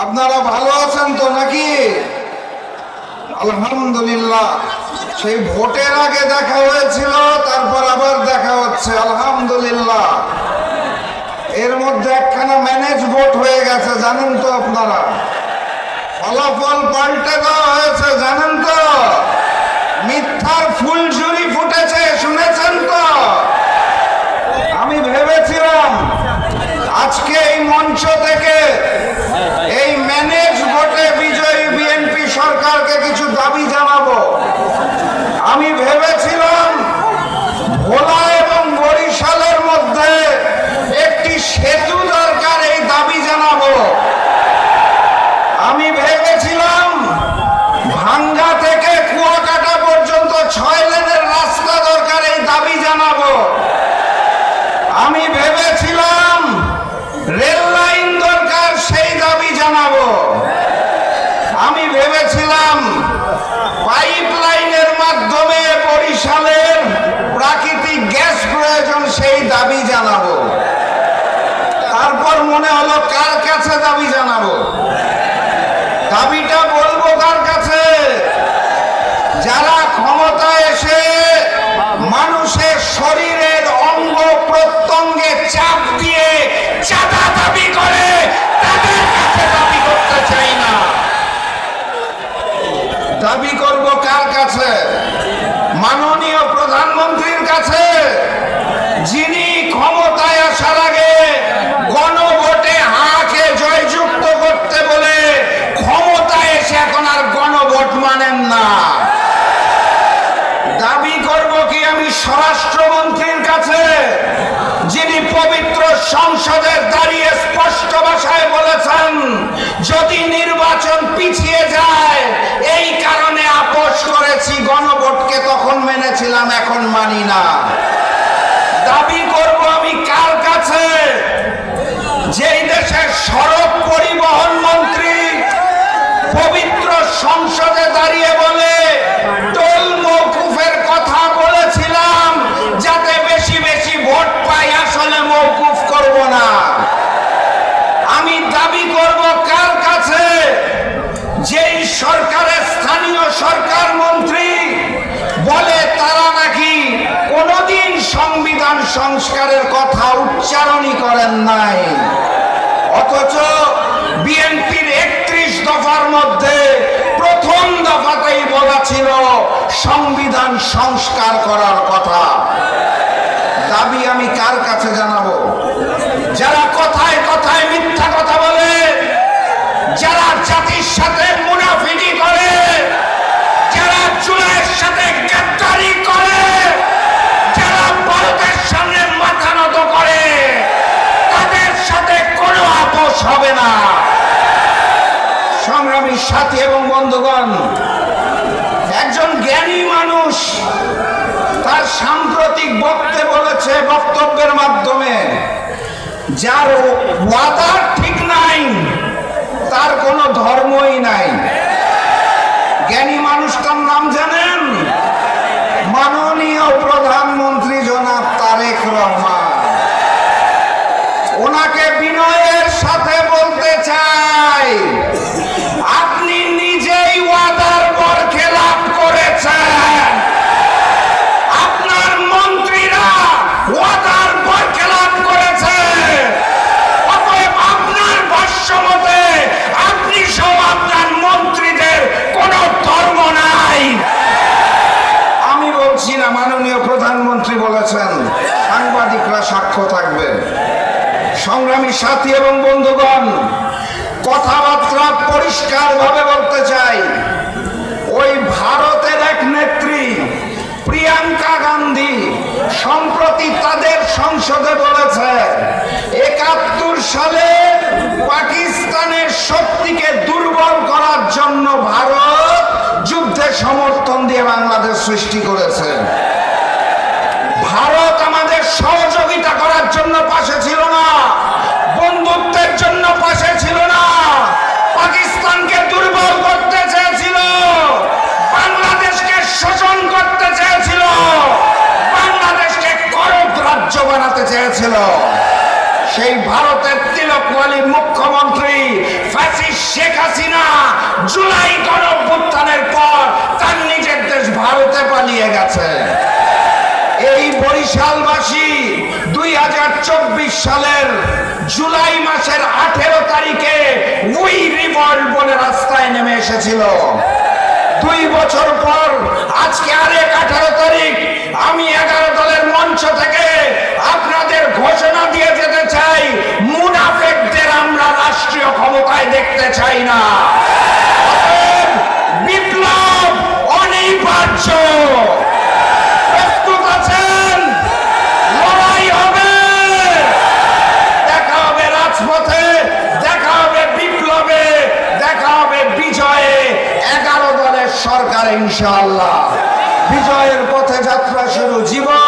আপনারা ভালো আছেন তো নাকি? আলহামদুলিল্লাহ। সেই ভোটের আগে দেখা হয়েছিল, তারপর আবার দেখা হচ্ছে, আলহামদুলিল্লাহ। এর মধ্যে একখানা ম্যানেজ ভোট হয়ে গেছে, জানেন তো আপনারা? ফলাফল পাল্টে দেওয়া হয়েছে, জানেন তো? মিথ্যার ফুলঝুরি ফুটেছে, শুনেছেন তো? আমি ভেবেছিলাম আজকে এই মঞ্চ থেকে এই ম্যানেজ ভোটে বিজয়ী বিএনপি সরকারকে কিছু দাবি জানাবো। আমি ভেবেছিলাম ভোলা এবং বরিশালের মধ্যে একটি সেতু দরকার, এই দাবি জানাবো। আমি ভেবেছিলাম ভাঙ্গা থেকে কুয়াকাটা পর্যন্ত 6 লেনের রাস্তা দরকার, এই দাবি জানাবো। আমি ভেবেছিলাম রেল লাইন দরকার, সেই দাবি জানাবো। আমি ভেবেছিলাম পাইপ লাইনের মাধ্যমে বরিশালের প্রাকৃতিক গ্যাস প্রয়োজন, সেই দাবি জানাবো। তারপর মনে হলো কার কাছে দাবি জানাবো? দাবিটা বলবো কার কাছে? যারা ক্ষমতায় এসে মানুষের শরীরের অঙ্গ প্রত্যঙ্গে চাপ দিয়ে চাঁদা দাবি করে, তাদের কাছে দাবি করতে চাই না। দাবি করব কার কাছে? মাননীয় প্রধানমন্ত্রীর কাছে, যিনি ক্ষমতায় আসার আগে গণভোটে হাকে জয়যুক্ত করতে বলে ক্ষমতায় এসে এখন আর গণভোট মানেন না। দাবি করব কি আমি স্বরাষ্ট্রমন্ত্রীর কাছে, যিনি পবিত্র সংসদে দাঁড়িয়ে স্পষ্ট ভাষায় বলেছেন যদি নির্বাচন পিছিয়ে যায় এই কারণে আপোষ করেছি, গণভোটকে তখন মেনেছিলাম, এখন মানি না। দাবি করব আমি কার কাছে? যেই দেশের সড়ক পরিবহন মন্ত্রী পবিত্র সংসদে দাঁড়িয়ে বলে টোল মওকুফের কথা বলেছিলাম যাতে বেশি বেশি ভোট পাই, আসলে মওকুফ করব না। আমি দাবি করব কার কাছে? যেই সরকারের স্থানীয় সরকার মন্ত্রী বলে তারা নাকি কোনোদিন সংবিধান সংস্কারের কথা উচ্চারণই করেন নাই, অথচ বিএনপির 31 দফার মধ্যে প্রথম দফাতেই বলা ছিল সংবিধান সংস্কার করার কথা। দাবি আমি কার কাছে জানাবো? যারা কথায় কথায় মিথ্যা কথা বলে, যারা জাতির সাথে মুনাফিকি করে, যারা জুলাইয়ের সাথে গাদ্দারি করে, যারা ভারতের সামনে মাথা নত করে, তাদের সাথে কোনো আপোষ হবে না। সংগ্রামী সাথী এবং বন্ধুগণ, একজন জ্ঞানী মানুষ তার সাম্প্রতিক বক্তব্যের মাধ্যমে যার ওয়াদার ঠিক নাই তার কোনো ধর্মই নাই। জ্ঞানী মানুষটার নাম জানেন? মাননীয় প্রধানমন্ত্রী জনাব তারেক রহমান। ওনাকে বিনয়ের সাথে বলতে চাই, আপনি নিজেই ওয়াদার বরখেলাপ করেছেন, আপনার মন্ত্রীরা ওয়াদার বরখেলাপ করেছে। অতএব আপনার ভাষ্য মতে আপনি সব আপনার মন্ত্রীদের কোনো ধর্ম নাই। আমি বলছি না, মাননীয় প্রধানমন্ত্রী বলেছেন, সাংবাদিকরা সাক্ষ্য থাকবে। সংগ্রামী সাথী এবং বন্ধুগণ, কথাবার্তা পরিষ্কার ভাবে বলতে চাই, ওই ভারতের এক নেত্রী প্রিয়াঙ্কা গান্ধী সম্প্রতি তাদের সংসদে বলেছে 71 সালে পাকিস্তানের শক্তিকে দুর্বল করার জন্য ভারত যুদ্ধে সমর্থন দিয়ে বাংলাদেশ সৃষ্টি করেছে। ভারত আমাদের সহযোগিতা করার জন্য পাশে ছিল না, বন্ধুত্বের জন্য পাশে ছিল না, পাকিস্তানকে দুর্বল করতে চেয়েছিল, বাংলাদেশকে শোষণ করতে চেয়েছিল, বাংলাদেশকে করদ রাজ্য বানাতে চেয়েছিল। সেই ভারতের তিলকওয়ালী মুখ্যমন্ত্রী ফ্যাসিস্ট জুলাই গণঅভ্যুত্থানের পর তার নিজের দেশ ভারতে পালিয়ে গেছে। এই বরিশালবাসী 2024 সালের জুলাই মাসের 18 তারিখে উই রিভল্ট বলে রাস্তায় নেমে এসেছিল। 2 বছর পর আজকে আরেক 18 তারিখ আমি 11 দলের মঞ্চ থেকে আপনাদের ঘোষণা দিয়ে যেতে চাই, মুনাফেকদের আমরা রাষ্ট্রীয় ক্ষমতায় দেখতে চাই না। বিপ্লব অনিবার্য। প্রস্তুত আছেন? লড়াই হবে, দেখা হবে রাজপথে, দেখা হবে বিপ্লবে, দেখা হবে বিজয়ে। 11 দলের সরকার ইনশাআল্লাহ। বিজয়ের পথে যাত্রা শুরু। জীবন